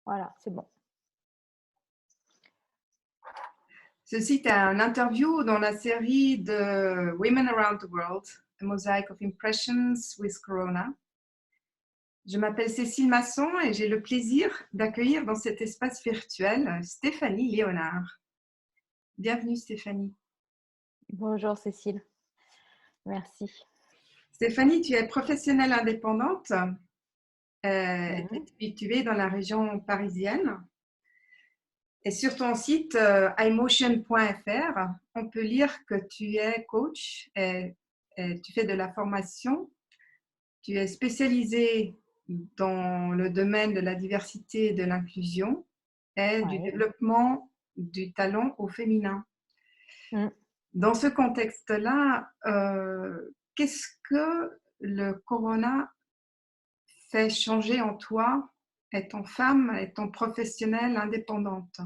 Voilà, c'est bon. Ceci est un interview dans la série de Women Around the World, A Mosaic of Impressions with Corona. Je m'appelle Cécile Masson et j'ai le plaisir d'accueillir dans cet espace virtuel Stéphanie Léonard. Bienvenue Stéphanie. Bonjour Cécile, merci. Stéphanie, tu es professionnelle indépendante Mhm. et tu es dans la région parisienne. Et sur ton site iMotion.fr, on peut lire que tu es coach et tu fais de la formation. Tu es spécialisée dans le domaine de la diversité et de l'inclusion et du Ouais. développement du talent au féminin. Mm. Dans ce contexte-là, qu'est-ce que le corona fait changer en toi, étant femme, étant professionnelle indépendante?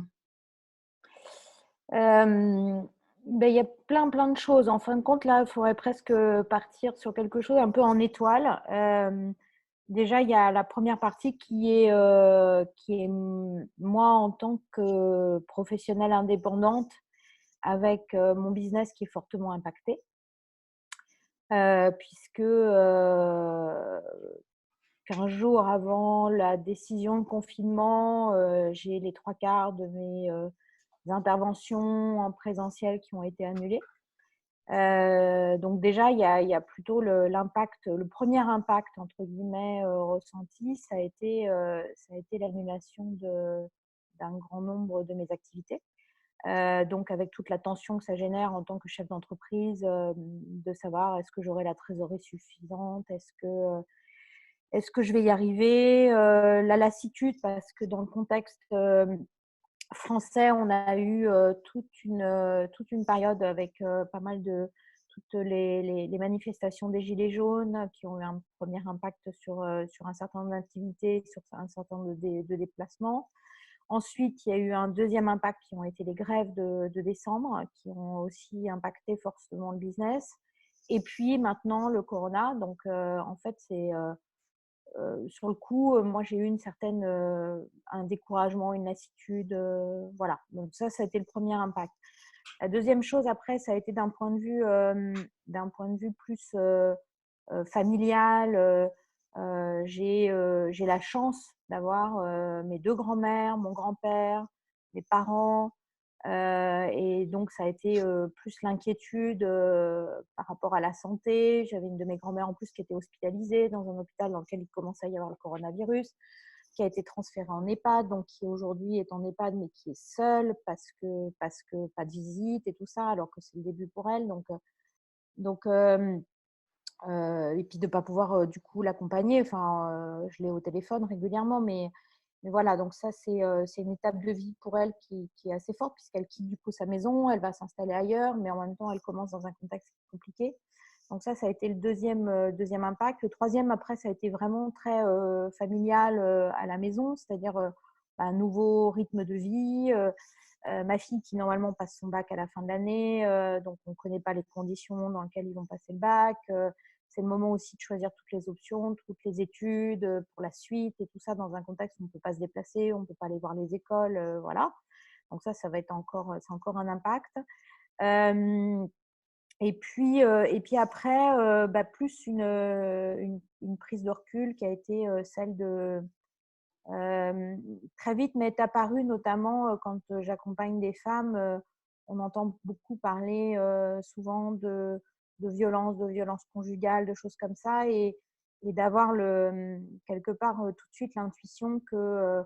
Euh, il y a plein de choses. En fin de compte, là, il faudrait presque partir sur quelque chose un peu en étoile. Déjà, il y a la première partie qui est moi en tant que professionnelle indépendante avec mon business qui est fortement impacté. Puisque 15 jours avant la décision de confinement, j'ai les 3/4 de mes interventions en présentiel qui ont été annulées. Donc déjà, il y a plutôt l'impact, le premier impact entre guillemets ressenti, ça a été l'annulation d'un grand nombre de mes activités. Donc avec toute la tension que ça génère en tant que chef d'entreprise, de savoir est-ce que j'aurai la trésorerie suffisante, est-ce que je vais y arriver, la lassitude parce que dans le contexte français, on a eu toute une période avec pas mal de toutes les manifestations des gilets jaunes qui ont eu un premier impact sur un certain nombre d'activités, sur un certain nombre de déplacements. Ensuite, il y a eu un deuxième impact qui ont été les grèves de décembre, qui ont aussi impacté fortement le business. Et puis maintenant, le corona. Donc, en fait, sur le coup, moi, j'ai eu un découragement, une lassitude. Voilà. Donc ça a été le premier impact. La deuxième chose, après, ça a été d'un point de vue plus familial. J'ai la chance d'avoir mes deux grands-mères, mon grand-père, mes parents. Et donc, ça a été plus l'inquiétude par rapport à la santé. J'avais une de mes grand-mères en plus qui était hospitalisée dans un hôpital dans lequel il commençait à y avoir le coronavirus, qui a été transférée en EHPAD, donc qui aujourd'hui est en EHPAD mais qui est seule parce que pas de visite et tout ça, alors que c'est le début pour elle. Et puis de ne pas pouvoir du coup l'accompagner. Enfin, je l'ai au téléphone régulièrement, mais voilà, donc ça, c'est une étape de vie pour elle qui est assez forte, puisqu'elle quitte du coup sa maison, elle va s'installer ailleurs, mais en même temps, elle commence dans un contexte compliqué. Donc ça a été le deuxième impact. Le troisième, après, ça a été vraiment très familial à la maison, c'est-à-dire un nouveau rythme de vie. Ma fille qui normalement passe son bac à la fin de l'année, donc on ne connaît pas les conditions dans lesquelles ils vont passer le bac. C'est le moment aussi de choisir toutes les options, toutes les études pour la suite et tout ça dans un contexte où on ne peut pas se déplacer, on ne peut pas aller voir les écoles, voilà. Donc ça va être c'est encore un impact. Et puis après, plus une prise de recul qui a été celle de très vite m'est apparue, notamment quand j'accompagne des femmes. On entend beaucoup parler souvent de violences conjugales, de choses comme ça, et d'avoir quelque part tout de suite l'intuition que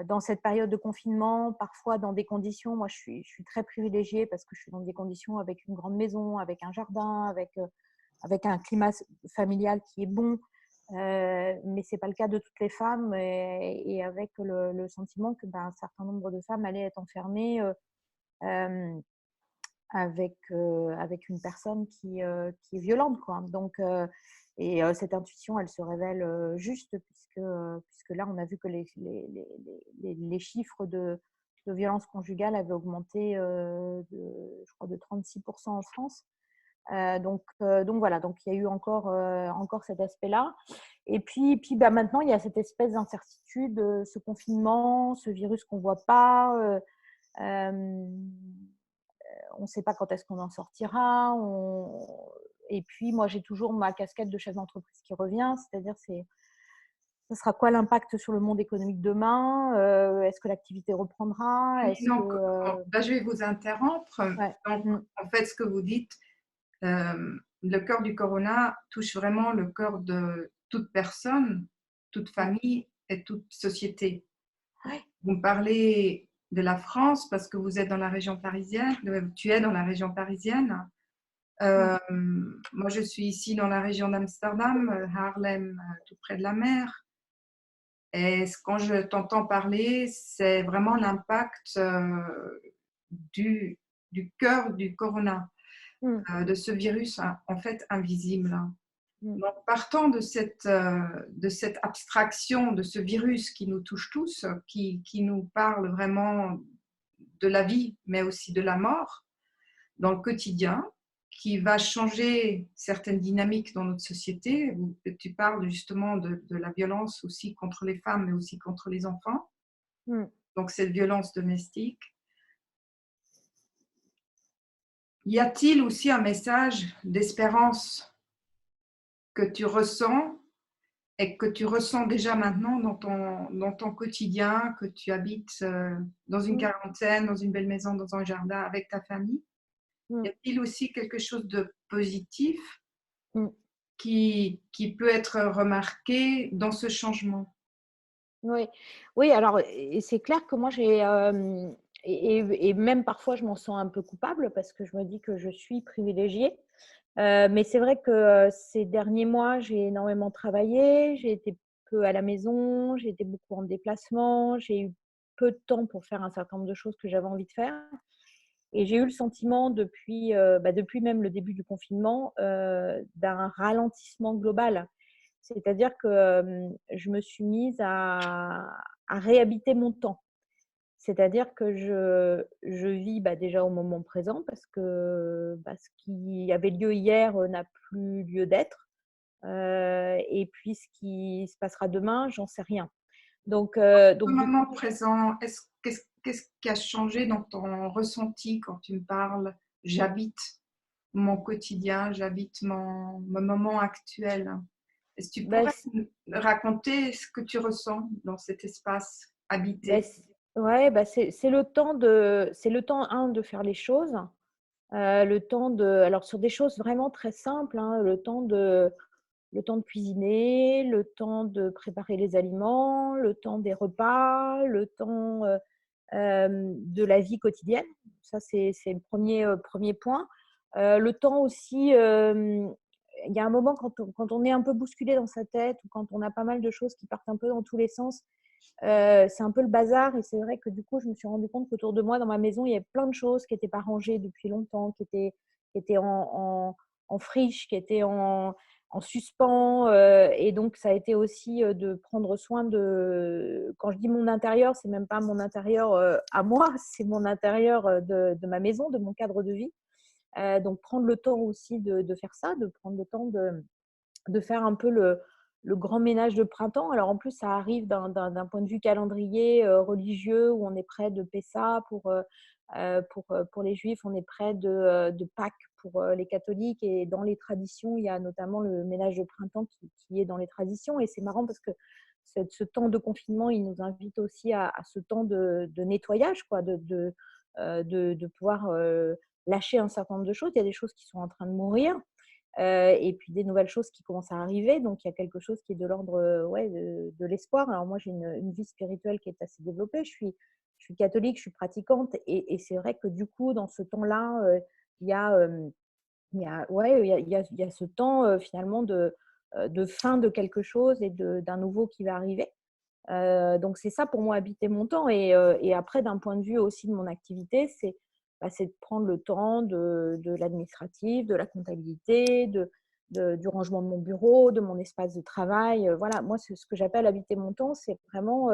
dans cette période de confinement, parfois dans des conditions, moi je suis très privilégiée parce que je suis dans des conditions avec une grande maison, avec un jardin, avec un climat familial qui est bon. Mais ce n'est pas le cas de toutes les femmes, et avec le sentiment que un certain nombre de femmes allaient être enfermées avec une personne qui est violente, quoi. Donc, cette intuition, elle se révèle juste, puisque là, on a vu que les chiffres de violence conjugale avaient augmenté, je crois, de 36% en France. Donc voilà, donc il y a eu encore cet aspect-là. Et puis maintenant, il y a cette espèce d'incertitude, ce confinement, ce virus qu'on ne voit pas. On ne sait pas quand est-ce qu'on en sortira. Et puis, moi, j'ai toujours ma casquette de chef d'entreprise qui revient, c'est-à-dire ce sera quoi l'impact sur le monde économique demain? Est-ce que l'activité reprendra? Oui, Est-ce que donc, là, je vais vous interrompre. ouais. Donc, en fait, ce que vous dites, le cœur du corona touche vraiment le cœur de toute personne, toute Ouais. famille et toute société. Ouais. Vous me parlez de la France parce que vous êtes dans la région parisienne, tu es dans la région parisienne. Ouais. Moi, je suis ici dans la région d'Amsterdam, Haarlem, tout près de la mer. Et quand je t'entends parler, c'est vraiment l'impact du, du cœur du corona, Mmh. de ce virus en fait invisible. Mmh. Donc, partant de cette abstraction de ce virus qui nous touche tous, qui nous parle vraiment de la vie, mais aussi de la mort dans le quotidien, qui va changer certaines dynamiques dans notre société. Tu parles justement de la violence aussi contre les femmes, mais aussi contre les enfants. Mmh. Donc, cette violence domestique. Y a-t-il aussi un message d'espérance que tu ressens et que tu ressens déjà maintenant dans ton quotidien, que tu habites dans une Mmh. quarantaine, dans une belle maison, dans un jardin avec ta famille? Y Mmh. a-t-il aussi quelque chose de positif Mmh. qui peut être remarqué dans ce changement? Oui, oui, alors et c'est clair que moi et même parfois je m'en sens un peu coupable parce que je me dis que je suis privilégiée. Mais c'est vrai que, ces derniers mois, j'ai énormément travaillé, j'ai été peu à la maison, j'ai été beaucoup en déplacement, j'ai eu peu de temps pour faire un certain nombre de choses que j'avais envie de faire et j'ai eu le sentiment depuis même le début du confinement, d'un ralentissement global. C'est-à-dire que, je me suis mise à réhabiter mon temps. C'est-à-dire que je vis, déjà au moment présent parce que, ce qui avait lieu hier, n'a plus lieu d'être, et puis ce qui se passera demain, j'en sais rien. Au Donc du moment coup, présent, qu'est-ce qui a changé dans ton ressenti quand tu me parles? J'habite mon quotidien, j'habite mon moment actuel. Est-ce que tu bah, pourrais me raconter ce que tu ressens dans cet espace Bah, habité? c ouais, c'est le temps, de faire les choses, le temps alors sur des choses vraiment très simples, hein, le temps de cuisiner, le temps de préparer les aliments, le temps des repas, le temps, de la vie quotidienne. Ça, c'est le premier point. Le temps aussi, il y a un moment quand on est un peu bousculé dans sa tête ou quand on a pas mal de choses qui partent un peu dans tous les sens, c'est un peu le bazar et c'est vrai que du coup, je me suis rendu compte qu'autour de moi, dans ma maison, il y avait plein de choses qui n'étaient pas rangées depuis longtemps, qui étaient en friche, qui étaient en suspens. Et donc, ça a été aussi de prendre soin de… Quand je dis mon intérieur, c'est même pas mon intérieur à moi, c'est mon intérieur de ma maison, de mon cadre de vie. Donc, prendre le temps aussi de faire ça, de prendre le temps de faire un peu le grand ménage de printemps. Alors en plus, ça arrive d'un point de vue calendrier religieux où on est près de Pessa pour les Juifs, on est près de Pâques pour les catholiques. Et dans les traditions, il y a notamment le ménage de printemps qui est dans les traditions. Et c'est marrant parce que ce temps de confinement, il nous invite aussi à ce temps de nettoyage, quoi, de pouvoir lâcher un certain nombre de choses. Il y a des choses qui sont en train de mourir. Et puis des nouvelles choses qui commencent à arriver. Donc il y a quelque chose qui est de l'ordre ouais, de l'espoir. Alors moi, j'ai une vie spirituelle qui est assez développée. Je suis catholique, je suis pratiquante. Et c'est vrai que du coup, dans ce temps-là, il y a, ouais, il y a ce temps finalement de fin de quelque chose et d'un nouveau qui va arriver. Donc c'est ça pour moi habiter mon temps et après d'un point de vue aussi de mon activité, c'est de prendre le temps de l'administratif, de la comptabilité, du rangement de mon bureau, de mon espace de travail, voilà. Moi, c'est ce que j'appelle habiter mon temps, c'est vraiment,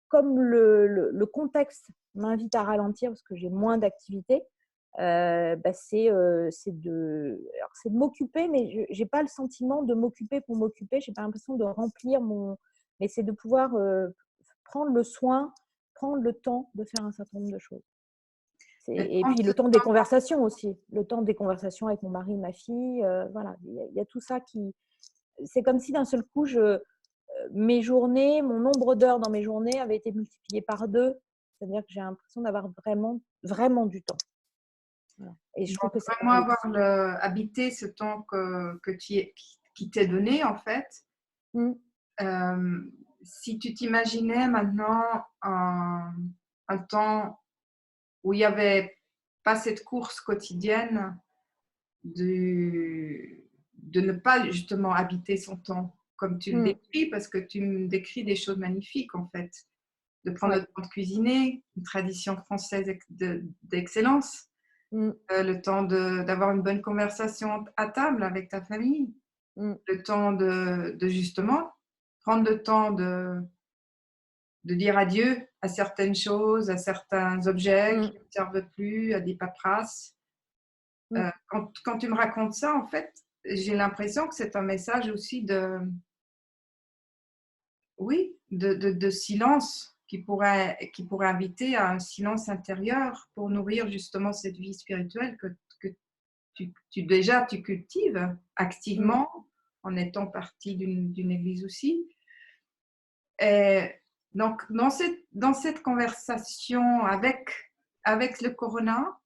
comme le contexte m'invite à ralentir parce que j'ai moins d'activité, c'est de m'occuper, mais je n'ai pas le sentiment de m'occuper pour m'occuper. Je n'ai pas l'impression de remplir mais c'est de pouvoir prendre le soin, prendre le temps de faire un certain nombre de choses. Et Et prendre puis ce le temps des temps, conversations aussi, le temps des conversations avec mon mari, ma fille, voilà, il y a tout ça qui… C'est comme si d'un seul coup, mes journées, mon nombre d'heures dans mes journées avait été multiplié par 2. C'est-à-dire que j'ai l'impression d'avoir vraiment, vraiment du temps. Voilà. Et je trouve donc que c'est vraiment merveilleux. habiter ce temps qui t'est donné, en fait. Mmh. Euh, Si tu t'imaginais maintenant un temps où il n'y avait pas cette course quotidienne de ne pas justement habiter son temps comme tu le Mmh. décris, parce que tu me décris des choses magnifiques en fait, de prendre Ouais. le temps de cuisiner, une tradition française d'excellence, Mmh. le temps d'avoir une bonne conversation à table avec ta famille, Mmh. le temps de justement prendre le temps de dire adieu à certaines choses, à certains objets Mmh. qui ne servent plus, à des paperasses. Mmh. Quand tu me racontes ça, en fait, j'ai l'impression que c'est un message aussi oui, de silence qui pourrait inviter à un silence intérieur pour nourrir justement cette vie spirituelle que déjà tu cultives Mmh. activement en étant partie d'une église aussi. Et donc, dans cette conversation avec le corona,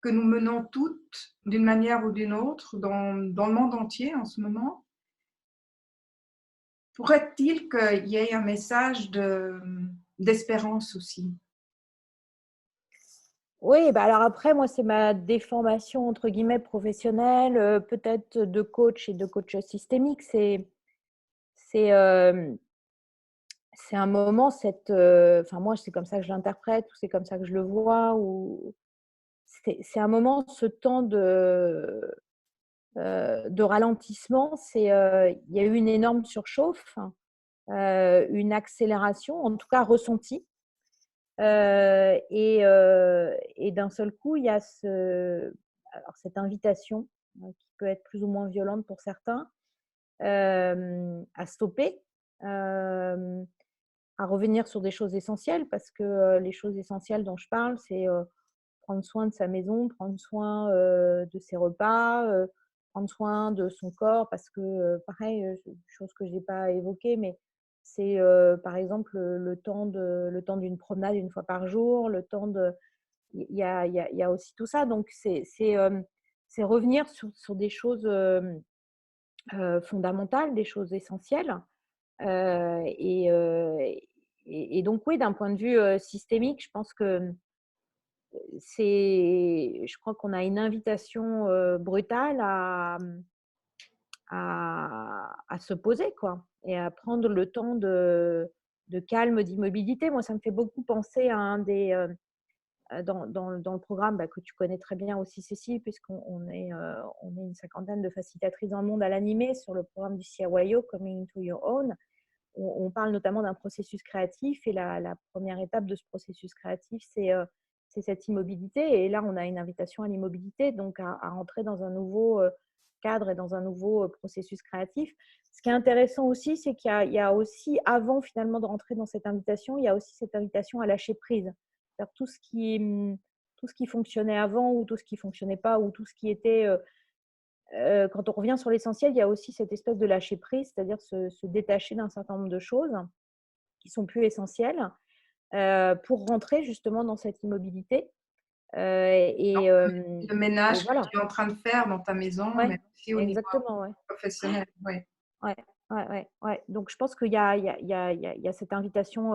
que nous menons toutes d'une manière ou d'une autre dans le monde entier en ce moment, pourrait-il qu'il y ait un message d'espérance aussi? Oui, bah, alors après, moi, c'est ma «déformation» entre guillemets professionnelle, peut-être de coach et de coach systémique. C'est, c'est un moment, enfin moi, c'est comme ça que je l'interprète ou c'est comme ça que je le vois, ou c'est un moment, ce temps de ralentissement, il y a eu une énorme surchauffe, une accélération, en tout cas ressentie. Et d'un seul coup, il y a alors cette invitation qui peut être plus ou moins violente pour certains, à stopper, à revenir sur des choses essentielles, parce que les choses essentielles dont je parle, c'est prendre soin de sa maison, prendre soin de ses repas, prendre soin de son corps, parce que pareil, chose que je n'ai pas évoquée, mais c'est par exemple le temps d'une promenade une fois par jour, le temps de… il y a aussi tout ça. Donc c'est revenir sur des choses fondamentales, des choses essentielles. Euh, et, euh, et donc oui, d'un point de vue systémique, je pense que je crois qu'on a une invitation brutale à se poser, quoi, et à prendre le temps de calme, d'immobilité. Moi, ça me fait beaucoup penser à dans le programme que tu connais très bien aussi, Cécile, on est une cinquantaine de facilitatrices dans le monde à l'animer sur le programme du CIO, Coming into Your Own. On parle notamment d'un processus créatif, et la première étape de ce processus créatif, c'est cette immobilité. Et là, on a une invitation à l'immobilité, donc à rentrer dans un nouveau cadre et dans un nouveau processus créatif. Ce qui est intéressant aussi, c'est qu'il y a aussi, avant finalement de rentrer dans cette invitation, il y a aussi cette invitation à lâcher prise. C'est-à-dire tout ce qui fonctionnait avant, ou tout ce qui ne fonctionnait pas, ou tout ce qui était… quand on revient sur l'essentiel, il y a aussi cette espèce de lâcher prise, c'est-à-dire se détacher d'un certain nombre de choses qui sont plus essentielles, pour rentrer justement dans cette immobilité. Le ménage Et que voilà. tu es en train de faire dans ta maison, Ouais, mais aussi au niveau exactement, ouais. professionnel. Oui. Ouais, ouais, ouais, ouais. Donc je pense qu'il y a cette invitation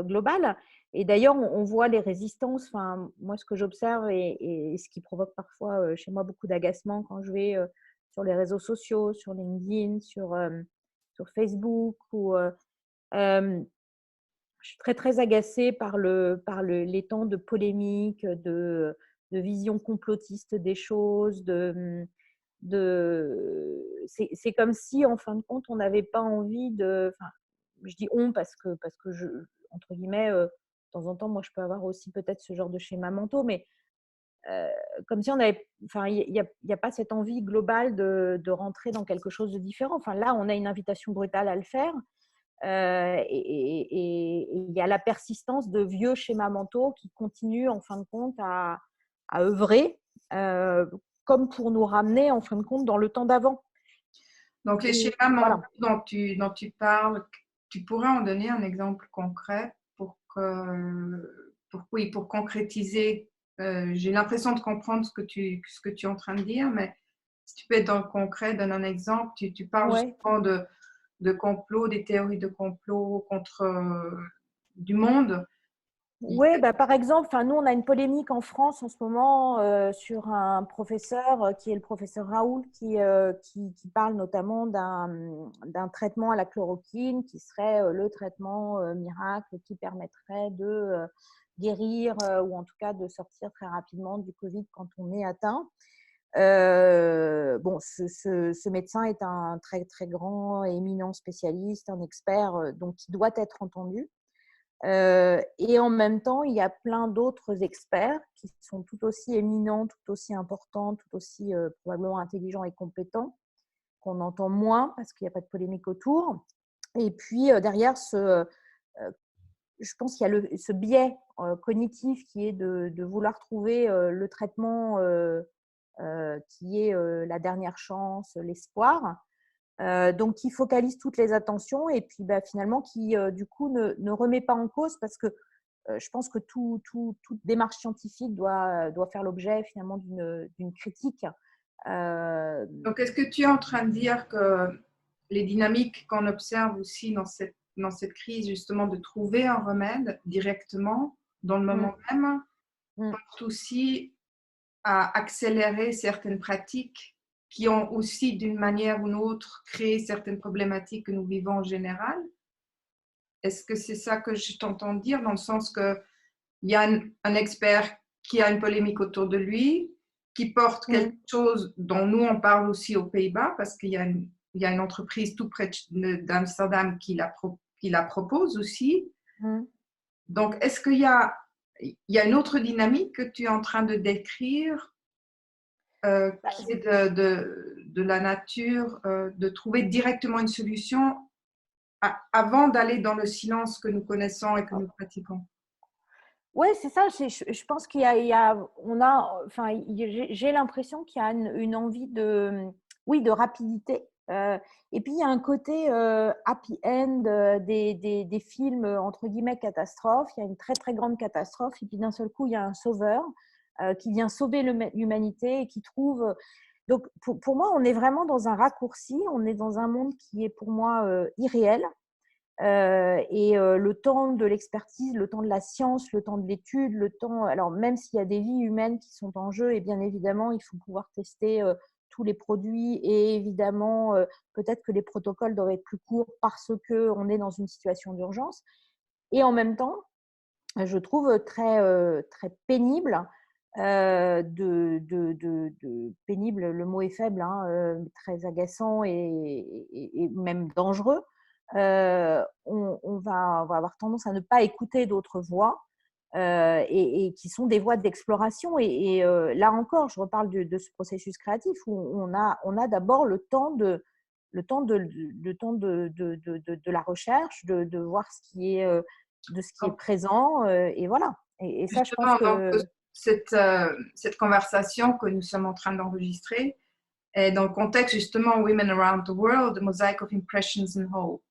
globale. Et d'ailleurs, on voit les résistances. Enfin, moi, ce que j'observe, et ce qui provoque parfois chez moi beaucoup d'agacement quand je vais sur les réseaux sociaux, sur LinkedIn, sur Facebook, euh, je suis très, très agacée les temps de polémique, de vision complotiste des choses, c'est comme si, en fin de compte, on n'avait pas envie enfin, je dis «on» parce que entre guillemets, de temps en temps, moi, je peux avoir aussi peut-être ce genre de schéma mentaux, mais comme si on avait, enfin, il y a pas cette envie globale de rentrer dans quelque chose de différent. Enfin, là, on a une invitation brutale à le faire. Et il y a la persistance de vieux schémas mentaux qui continuent en fin de compte à œuvrer, comme pour nous ramener en fin de compte dans le temps d'avant. Donc, les Et schémas mentaux voilà. dont tu parles, tu pourrais en donner un exemple concret oui, pour concrétiser. J'ai l'impression de comprendre ce que tu es en train de dire, mais si tu peux être dans le concret, donne un exemple. Tu parles Ouais. justement de complot, des théories de complot contre du monde. Oui, bah, par exemple, nous, on a une polémique en France en ce moment sur un professeur qui est le professeur Raoult, qui parle notamment d'un traitement à la chloroquine qui serait le traitement miracle qui permettrait de guérir ou en tout cas de sortir très rapidement du Covid quand on est atteint. Bon, ce médecin est un très, très grand, éminent spécialiste, un expert, donc qui doit être entendu. Et en même temps, il y a plein d'autres experts qui sont tout aussi éminents, tout aussi importants, tout aussi probablement intelligents et compétents, qu'on entend moins parce qu'il n'y a pas de polémique autour. Et puis derrière, je pense qu'il y a ce biais cognitif qui est de vouloir trouver le traitement qui est la dernière chance, l'espoir. Donc, qui focalise toutes les attentions et puis finalement qui, du coup, ne remet pas en cause parce que je pense que toute démarche scientifique doit faire l'objet finalement d'une critique. Donc, est-ce que tu es en train de dire que les dynamiques qu'on observe aussi dans cette crise, justement, de trouver un remède directement dans le Mm, moment même, mm. portent aussi à accélérer certaines pratiques qui ont aussi, d'une manière ou d'une autre, créé certaines problématiques que nous vivons en général? Est-ce que c'est ça que je t'entends dire, dans le sens qu'il y a un expert qui a une polémique autour de lui, qui porte quelque Mm, chose dont nous, on parle aussi aux Pays-Bas, parce qu'il y a une entreprise tout près d'Amsterdam qui la propose aussi. mm. Donc, est-ce il y a une autre dynamique que tu es en train de décrire qui est de la nature, de trouver directement une solution avant d'aller dans le silence que nous connaissons et que nous pratiquons? Ouais, c'est ça. Je pense j'ai l'impression qu'il y a une envie oui, de rapidité. Et puis il y a un côté happy end des films entre guillemets catastrophes. Il y a une très très grande catastrophe et puis d'un seul coup il y a un sauveur qui vient sauver l'humanité et qui trouve. Donc pour moi, on est vraiment dans un raccourci. On est dans un monde qui est pour moi irréel. Le temps de l'expertise, le temps de la science, le temps de l'étude, le temps. Alors, même s'il y a des vies humaines qui sont en jeu, et bien évidemment, il faut pouvoir tester tous les produits et évidemment, peut-être que les protocoles doivent être plus courts parce qu'on est dans une situation d'urgence. Et en même temps, je trouve très pénible. Pénible, le mot est faible, hein, très agaçant et même dangereux. On va avoir tendance à ne pas écouter d'autres voix et qui sont des voies d'exploration. Là encore, je reparle de ce processus créatif où on a d'abord le temps de la recherche, de voir de ce qui est Donc, présent et voilà. Et ça, je pense justement, donc, que cette conversation que nous sommes en train d'enregistrer est dans le contexte justement Women Around the World, Mosaic of Impressions and Hope.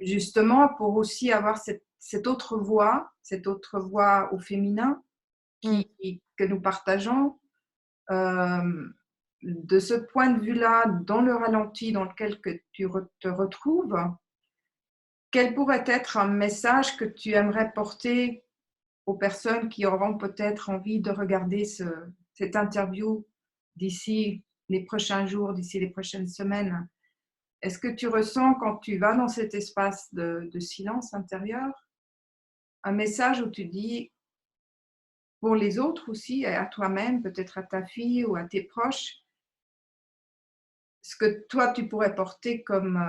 Justement pour aussi avoir cette autre voix au féminin que nous partageons. De ce point de vue-là, dans le ralenti dans lequel que tu te retrouves, quel pourrait être un message que tu aimerais porter aux personnes qui auront peut-être envie de regarder cette interview d'ici les prochains jours, d'ici les prochaines semaines? Est-ce que tu ressens, quand tu vas dans cet espace de silence intérieur, un message où tu dis, pour les autres aussi, et à toi-même, peut-être à ta fille ou à tes proches, ce que toi, tu pourrais porter comme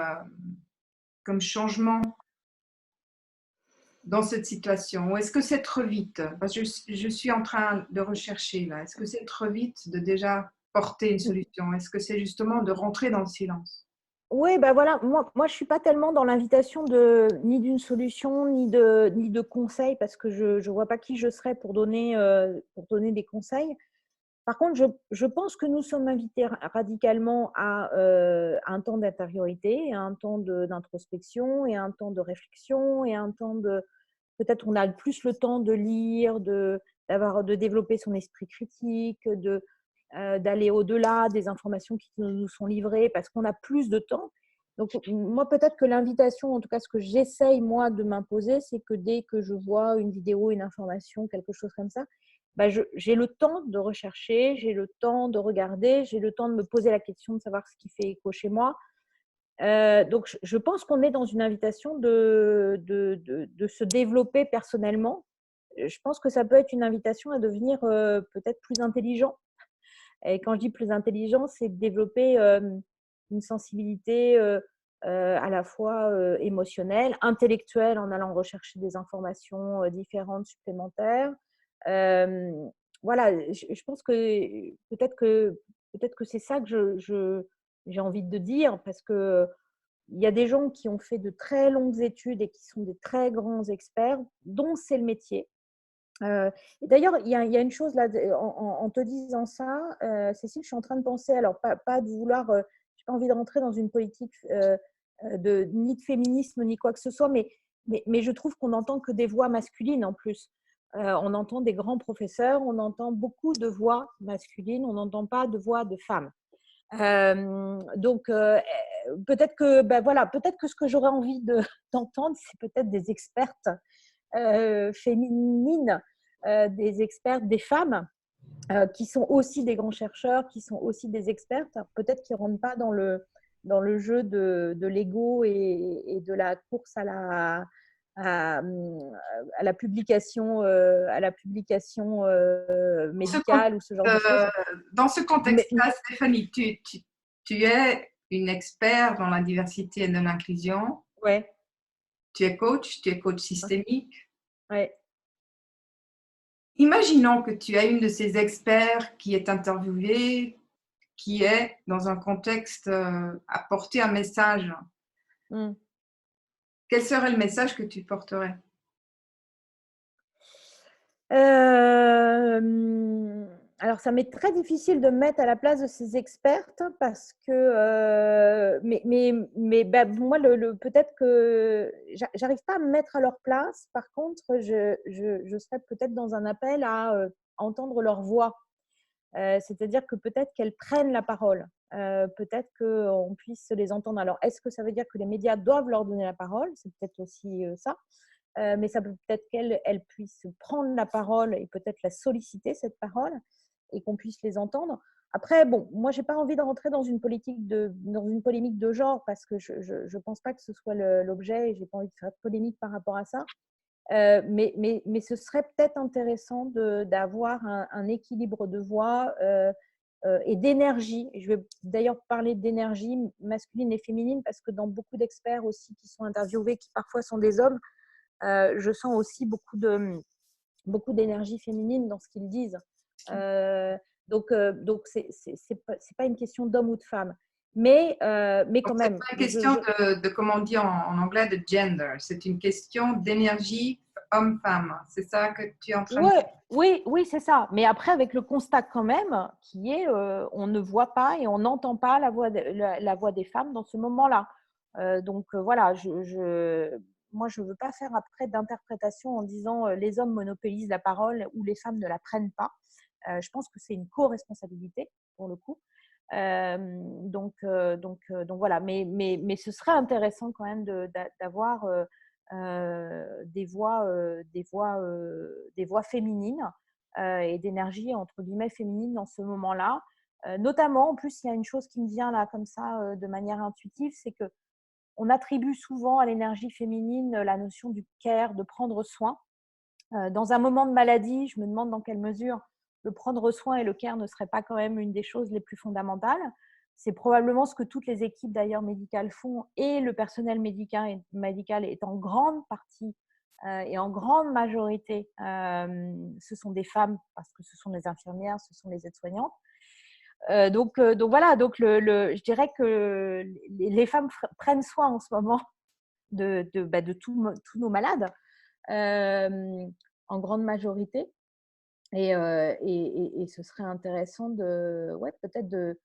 changement? dans cette situation? Ou est-ce que c'est trop vite? Parce que je suis en train de rechercher là. Est-ce que c'est trop vite de déjà porter une solution? Est-ce que c'est justement de rentrer dans le silence? Oui, ben voilà, moi je ne suis pas tellement dans l'invitation ni d'une solution, ni de conseils, parce que je ne vois pas qui je serais pour donner des conseils. Par contre, je pense que nous sommes invités radicalement à un temps d'intériorité, à un temps d'introspection et à un temps de réflexion et à un temps de… Peut-être on a plus le temps de lire, de développer son esprit critique, d'aller au-delà des informations qui nous sont livrées parce qu'on a plus de temps. Donc, moi, peut-être que l'invitation, en tout cas, ce que j'essaye, moi, de m'imposer, c'est que dès que je vois une vidéo, une information, quelque chose comme ça, bah, j'ai le temps de rechercher, j'ai le temps de regarder, j'ai le temps de me poser la question de savoir ce qui fait écho chez moi. Donc, je pense qu'on est dans une invitation de se développer personnellement. Je pense que ça peut être une invitation à devenir peut-être plus intelligent. Et quand je dis plus intelligent, c'est de développer une sensibilité à la fois émotionnelle, intellectuelle, en allant rechercher des informations différentes, supplémentaires. Euh, voilà, je pense que peut-être que c'est ça que j'ai envie de dire, parce que il y a des gens qui ont fait de très longues études et qui sont des très grands experts, dont c'est le métier. Et d'ailleurs, il y a une chose là, en te disant ça, Cécile, je suis en train de penser, alors pas de vouloir, je n'ai pas envie de rentrer dans une politique ni de féminisme ni quoi que ce soit, mais je trouve qu'on n'entend que des voix masculines en plus. On entend des grands professeurs, on entend beaucoup de voix masculines, on n'entend pas de voix de femmes. Donc, peut-être que, ben voilà, peut-être que ce que j'aurais envie d'entendre, c'est peut-être des expertes féminines, des expertes, des femmes qui sont aussi des grands chercheurs, qui sont aussi des expertes, peut-être qui ne rentrent pas dans le jeu de l'ego et de la course à, à la publication Ce médicale ou ce genre de choses. Dans ce Mais, contexte-là, Stéphanie, tu es une experte dans la diversité et dans l'inclusion. ouais, Tu es coach systémique. ouais. Imaginons que tu as une de ces experts qui est interviewée, qui est dans un contexte à porter un message. Mm. Quel serait le message que tu porterais? Alors, ça m'est très difficile de me mettre à la place de ces expertes parce que, bah, moi, peut-être que j'arrive pas à me mettre à leur place. Par contre, je serais peut-être dans un appel à entendre leur voix. C'est-à-dire que peut-être qu'elles prennent la parole. Peut-être qu'on puisse les entendre. Alors, est-ce que ça veut dire que les médias doivent leur donner la parole? C'est peut-être aussi ça. Mais ça peut peut-être qu'elles puissent prendre la parole et peut-être la solliciter, cette parole, et qu'on puisse les entendre. Après, bon, moi, je n'ai pas envie de rentrer dans une polémique de genre parce que je ne pense pas que ce soit l'objet et je n'ai pas envie de faire de polémique par rapport à ça. Mais ce serait peut-être intéressant d'avoir un équilibre de voix et d'énergie. Je vais d'ailleurs parler d'énergie masculine et féminine parce que dans beaucoup d'experts aussi qui sont interviewés, qui parfois sont des hommes, je sens aussi beaucoup d'énergie féminine dans ce qu'ils disent. Donc c'est pas une question d'homme ou de femme. Mais Donc, quand c'est même, pas une question de comment on dit en anglais, de gender. C'est une question d'énergie homme-femme. C'est ça que tu es en train de dire. ouais, oui, c'est ça. Mais après, avec le constat quand même, qui est, on ne voit pas et on n'entend pas la voix des femmes dans ce moment-là. Donc voilà, moi, je ne veux pas faire après d'interprétation en disant les hommes monopolisent la parole ou les femmes ne la prennent pas. Je pense que c'est une co-responsabilité pour le coup. Donc voilà, mais ce serait intéressant quand même d'avoir des voix féminines et d'énergie entre guillemets féminine dans ce moment-là. Notamment, en plus, il y a une chose qui me vient là comme ça de manière intuitive, c'est que on attribue souvent à l'énergie féminine la notion du care, de prendre soin. Dans un moment de maladie, je me demande dans quelle mesure le prendre soin et le care ne serait pas quand même une des choses les plus fondamentales. C'est probablement ce que toutes les équipes d'ailleurs médicales font et le personnel médical est en grande partie et en grande majorité, ce sont des femmes parce que ce sont les infirmières, ce sont les aides-soignantes. Donc voilà, donc je dirais que les femmes prennent soin en ce moment de tous nos malades, en grande majorité. Et ce serait intéressant peut-être de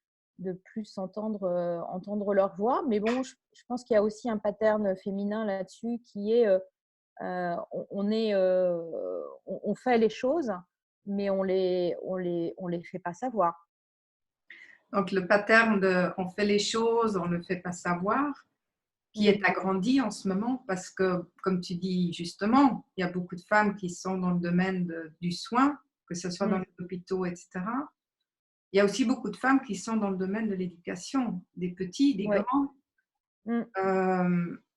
plus entendre leur voix. Mais bon, je pense qu'il y a aussi un pattern féminin là-dessus qui est on fait les choses, mais on les fait pas savoir. Donc, le pattern de on fait les choses, on ne le fait pas savoir, qui est agrandi en ce moment parce que, comme tu dis justement, il y a beaucoup de femmes qui sont dans le domaine du soin, que ce soit dans les hôpitaux, etc. Il y a aussi beaucoup de femmes qui sont dans le domaine de l'éducation, des petits, des Ouais. grands.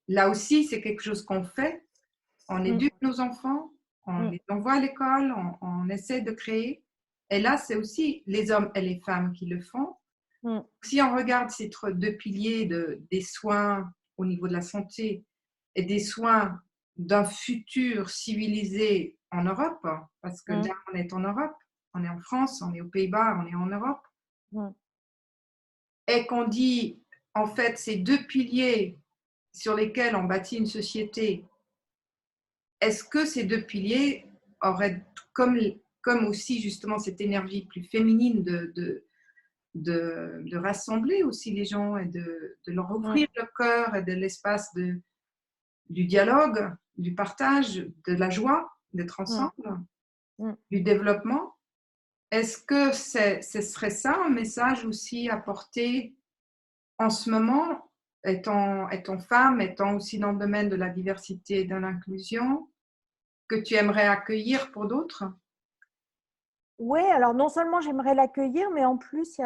Là aussi, c'est quelque chose qu'on fait. On éduque nos enfants, on les envoie à l'école, on essaie de créer. Et là, c'est aussi les hommes et les femmes qui le font. Si on regarde ces deux piliers des soins au niveau de la santé et des soins d'un futur civilisé en Europe, parce que là, on est en Europe, on est en France, on est aux Pays-Bas, on est en Europe, et qu'on dit, en fait, ces deux piliers sur lesquels on bâtit une société, est-ce que ces deux piliers auraient, comme aussi justement cette énergie plus féminine de rassembler aussi les gens et de leur ouvrir le cœur et de l'espace du dialogue, du partage, de la joie d'être ensemble, du développement. Est-ce que ce serait ça un message aussi à porter en ce moment, étant femme, étant aussi dans le domaine de la diversité et de l'inclusion, que tu aimerais accueillir pour d'autres? Oui, alors non seulement j'aimerais l'accueillir, mais en plus,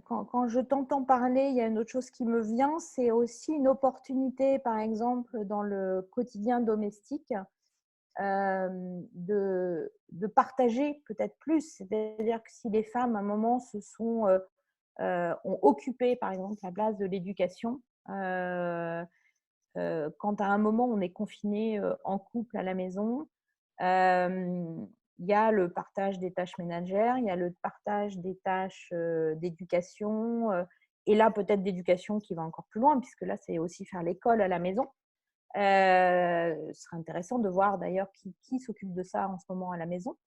quand je t'entends parler, il y a une autre chose qui me vient, c'est aussi une opportunité, par exemple, dans le quotidien domestique, de partager peut-être plus. C'est-à-dire que si les femmes, à un moment, ont occupé, par exemple, la place de l'éducation, quand à un moment, on est confiné en couple à la maison, il y a le partage des tâches ménagères, il y a le partage des tâches d'éducation, et là, peut-être d'éducation qui va encore plus loin, puisque là, c'est aussi faire l'école à la maison. Ce serait intéressant de voir d'ailleurs qui s'occupe de ça en ce moment à la maison.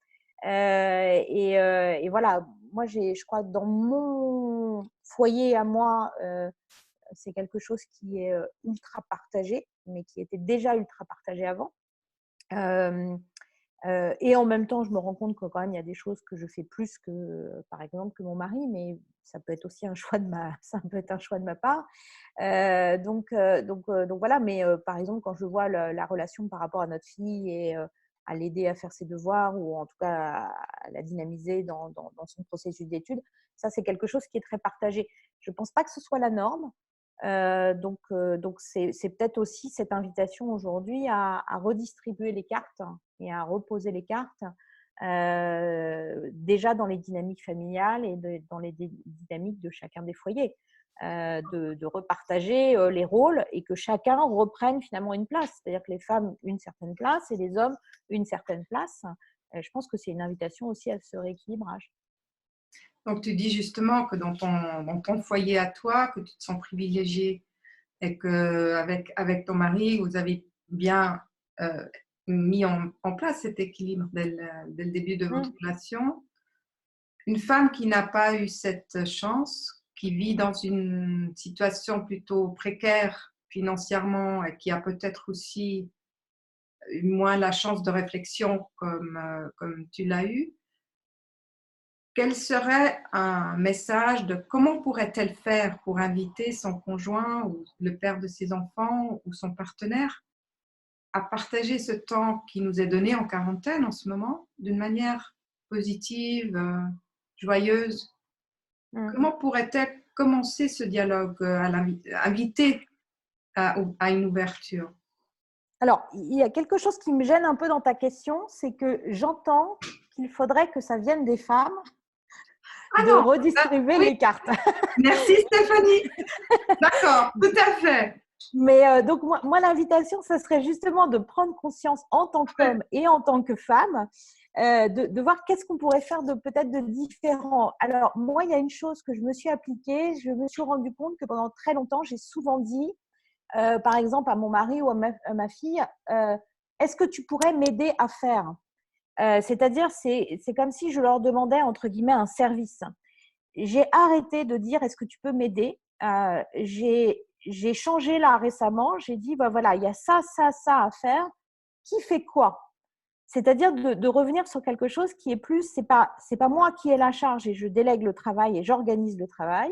Et voilà, moi, je crois que dans mon foyer à moi, c'est quelque chose qui est ultra partagé, mais qui était déjà ultra partagé avant. Et en même temps, je me rends compte que quand même, il y a des choses que je fais plus que, par exemple, que mon mari, mais ça peut être aussi ça peut être un choix de ma part. Donc voilà. Mais par exemple, quand je vois la relation par rapport à notre fille et à l'aider à faire ses devoirs ou en tout cas à la dynamiser dans son processus d'études, ça, c'est quelque chose qui est très partagé. Je ne pense pas que ce soit la norme. Donc c'est peut-être aussi cette invitation aujourd'hui à redistribuer les cartes et à reposer les cartes déjà dans les dynamiques familiales et dans les dynamiques de chacun des foyers, de repartager les rôles et que chacun reprenne finalement une place, c'est-à-dire que les femmes une certaine place et les hommes une certaine place. Je pense que c'est une invitation aussi à ce rééquilibrage. Donc, tu dis justement que dans ton foyer à toi, que tu te sens privilégiée et qu'avec ton mari, vous avez bien mis en place cet équilibre dès le début de votre relation. Une femme qui n'a pas eu cette chance, qui vit dans une situation plutôt précaire financièrement et qui a peut-être aussi moins la chance de réflexion comme tu l'as eu, quel serait un message de comment pourrait-elle faire pour inviter son conjoint ou le père de ses enfants ou son partenaire à partager ce temps qui nous est donné en quarantaine en ce moment d'une manière positive, joyeuse? Comment pourrait-elle commencer ce dialogue, inviter à une ouverture? Alors, il y a quelque chose qui me gêne un peu dans ta question, c'est que j'entends qu'il faudrait que ça vienne des femmes Ah de non, redistribuer oui, les cartes. merci Stéphanie. D'accord, tout à fait. Mais donc, moi l'invitation, ça serait justement de prendre conscience en tant qu'homme et en tant que femme, de voir qu'est-ce qu'on pourrait faire de peut-être de différent. Alors, moi, il y a une chose que je me suis appliquée. Je me suis rendu compte que pendant très longtemps, j'ai souvent dit, par exemple, à mon mari ou à ma fille, est-ce que tu pourrais m'aider à faire C'est-à-dire, c'est comme si je leur demandais, entre guillemets, un service. J'ai arrêté de dire est-ce que tu peux m'aider. J'ai changé là récemment. J'ai dit bah voilà, il y a ça, ça, ça à faire. Qui fait quoi? C'est-à-dire de revenir sur quelque chose qui est plus, c'est pas moi qui ai la charge et je délègue le travail et j'organise le travail.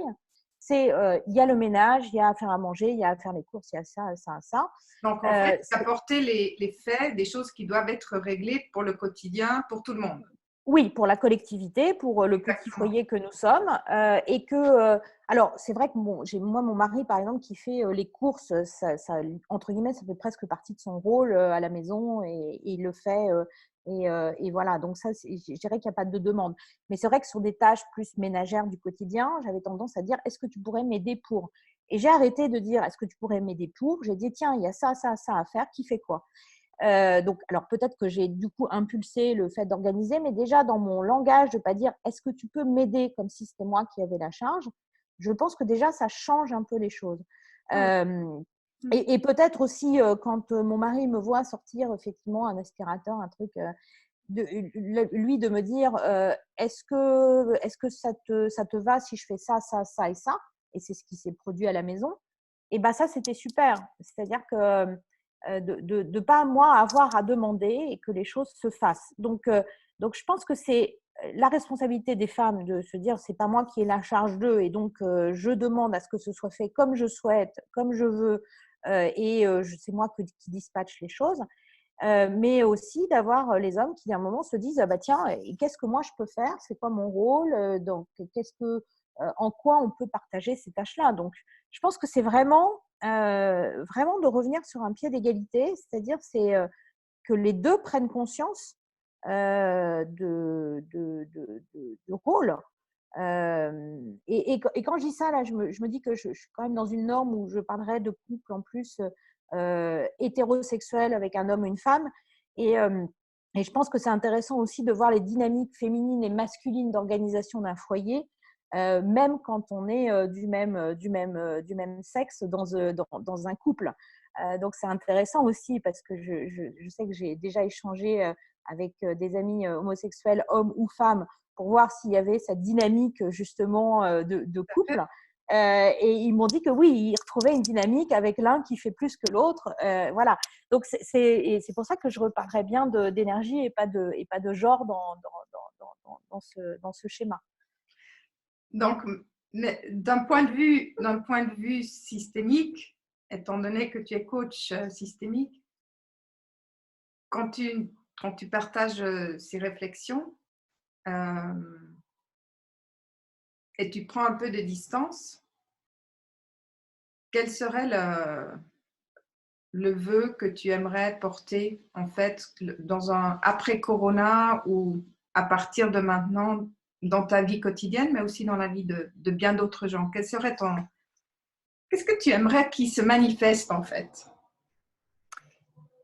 C'est il y a le ménage, il y a à faire à manger, il y a à faire les courses, il y a ça, ça, ça. Donc, en fait, apporter les faits, des choses qui doivent être réglées pour le quotidien, pour tout le monde. Oui, pour la collectivité, pour le petit Exactement. foyer que nous sommes. Et que, alors, c'est vrai que j'ai moi, mon mari, par exemple, qui fait les courses, entre guillemets, ça fait presque partie de son rôle à la maison et il le fait. Et voilà, donc ça, je dirais qu'il n'y a pas de demande. Mais c'est vrai que sur des tâches plus ménagères du quotidien, j'avais tendance à dire, est-ce que tu pourrais m'aider pour? Et j'ai arrêté de dire, est-ce que tu pourrais m'aider pour? J'ai dit, tiens, il y a ça, ça, ça à faire, qui fait quoi? Donc, alors peut-être que j'ai du coup impulsé le fait d'organiser, mais déjà dans mon langage, de ne pas dire est-ce que tu peux m'aider comme si c'était moi qui avais la charge, je pense que déjà ça change un peu les choses. Oui. Et peut-être aussi quand mon mari me voit sortir effectivement un aspirateur, un truc, lui de me dire est-ce que ça te va si je fais ça, ça, ça et ça? Et c'est ce qui s'est produit à la maison. Et bien ça, c'était super. C'est-à-dire que de pas moi avoir à demander et que les choses se fassent. Donc je pense que c'est la responsabilité des femmes de se dire c'est pas moi qui ai la charge d'eux et donc je demande à ce que ce soit fait comme je souhaite, comme je veux et c'est moi qui dispatche les choses. Mais aussi d'avoir les hommes qui, à un moment, se disent ah bah tiens, qu'est-ce que moi je peux faire? C'est quoi mon rôle? Donc, en quoi on peut partager ces tâches-là? Donc, je pense que c'est vraiment de revenir sur un pied d'égalité, c'est-à-dire que les deux prennent conscience de rôle. Et quand je dis ça, là, je me dis que je suis quand même dans une norme où je parlerais de couple en plus hétérosexuel avec un homme et une femme. Et, euh, et je pense que c'est intéressant aussi de voir les dynamiques féminines et masculines d'organisation d'un foyer, même quand on est du même sexe dans un couple. Donc, c'est intéressant aussi parce que je sais que j'ai déjà échangé avec des amis homosexuels, hommes ou femmes, pour voir s'il y avait cette dynamique justement de couple. Et ils m'ont dit que oui, ils retrouvaient une dynamique avec l'un qui fait plus que l'autre. Voilà. Donc, c'est pour ça que je reparlerais bien d'énergie et pas de genre dans ce schéma. Donc, mais d'un point de vue systémique, étant donné que tu es coach systémique, quand quand tu partages ces réflexions euh, et tu prends un peu de distance, quel serait le vœu que tu aimerais porter en fait dans un après-corona ou à partir de maintenant dans ta vie quotidienne, mais aussi dans la vie de bien d'autres gens? Qu'est-ce que tu aimerais qui se manifeste en fait?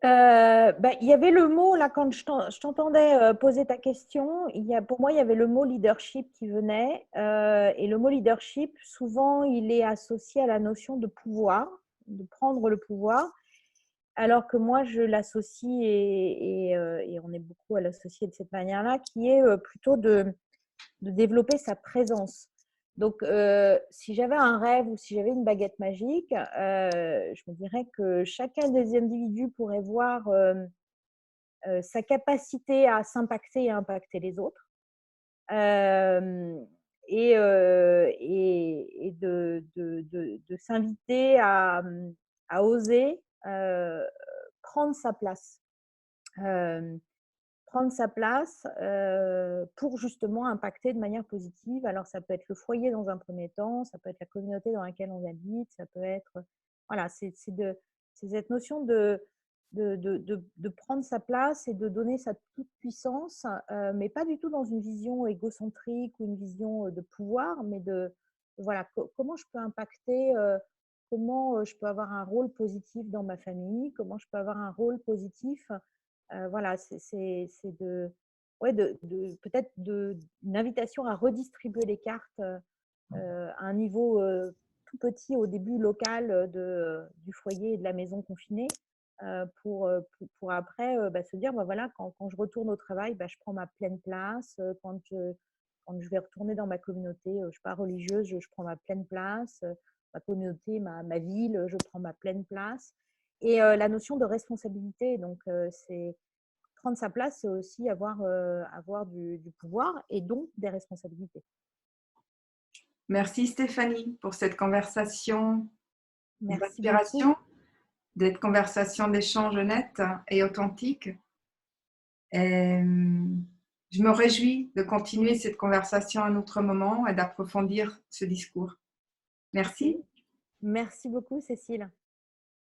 Il y avait le mot, là, quand je t'entendais poser ta question, pour moi, il y avait le mot leadership qui venait. Et le mot leadership, souvent, il est associé à la notion de pouvoir, de prendre le pouvoir, alors que moi, je l'associe, et on est beaucoup à l'associer de cette manière-là, qui est plutôt de développer sa présence. Donc, si j'avais un rêve ou si j'avais une baguette magique, je me dirais que chacun des individus pourrait voir sa capacité à s'impacter et à impacter les autres. Euh, et de s'inviter à oser prendre sa place. Euh, Prendre sa place pour justement impacter de manière positive. Alors, ça peut être le foyer dans un premier temps, ça peut être la communauté dans laquelle on habite, ça peut être… Voilà, c'est cette notion de prendre sa place et de donner sa toute-puissance, mais pas du tout dans une vision égocentrique ou une vision de pouvoir, mais voilà, comment je peux impacter comment je peux avoir un rôle positif dans ma famille, comment je peux avoir un rôle positif. Voilà, c'est de, ouais, peut-être une invitation à redistribuer les cartes à un niveau tout petit au début local du foyer et de la maison confinée pour après se dire, bah, voilà, quand je retourne au travail, bah, je prends ma pleine place. Quand je vais retourner dans ma communauté, je ne suis pas religieuse, je prends ma pleine place. Ma communauté, ma ville, je prends ma pleine place. Et la notion de responsabilité, donc c'est prendre sa place, c'est aussi avoir du pouvoir et donc des responsabilités. Merci Stéphanie pour cette conversation Merci beaucoup. d'inspiration, cette conversation d'échange net et authentique. Et je me réjouis de continuer cette conversation à un autre moment et d'approfondir ce discours. Merci. Merci beaucoup, Cécile.